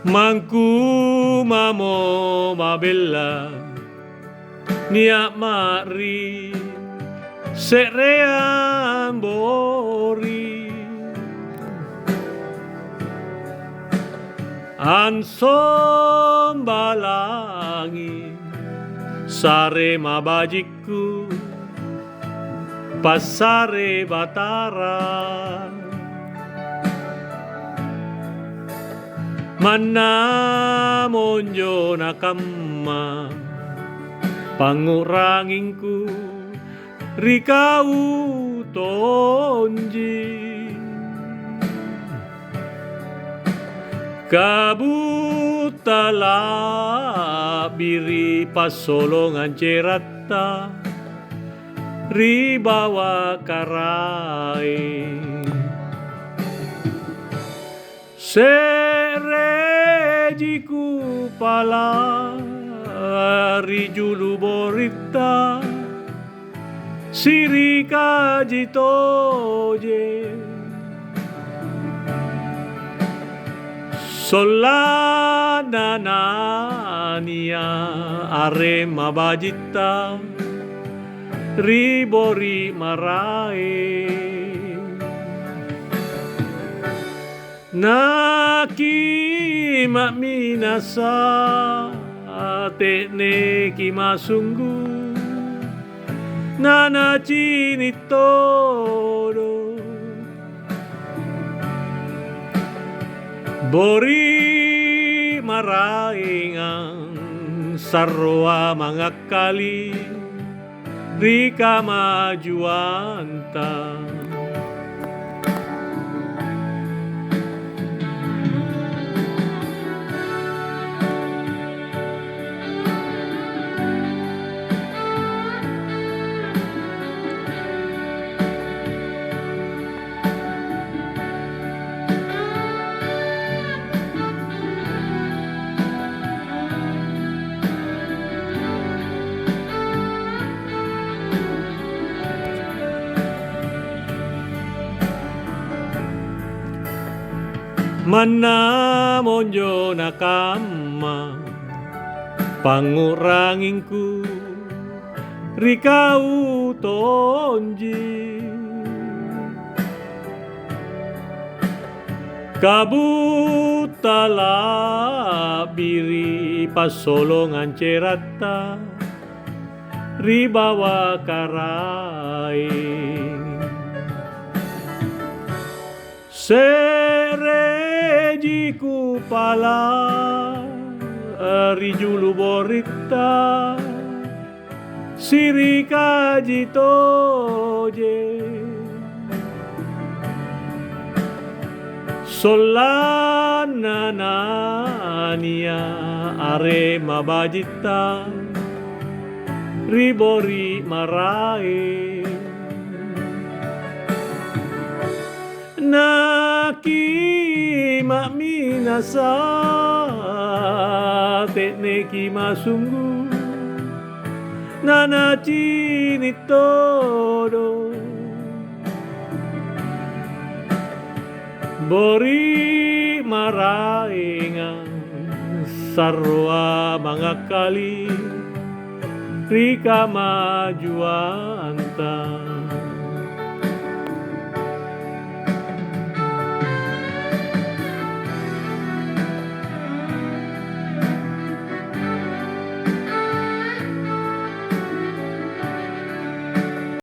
Mangku mamo mabella niak mari serean bori ansom balangi sare mabajikku pasare batara mana monjo nakamma panguranginku rikau tonji kabutala biri pasolongan cerata ribawa karai serejiku pala rijulu borita sirika jitoje solananania are mabajita ribori marae naki minasa tekne kimasunggu nana cini todo bori maraingan sarwa mangakali rika majuanta mana monjo nakama panguranginku rikau tonji kabutala biri pasolongan cerata ribawa karai serejiku pala rijulu borita sirika jitoje solananania are mabajita ribori marae naki minasa tekne kimasunggu nana cini todo bori maraingan sarwa mangakali rika majuanta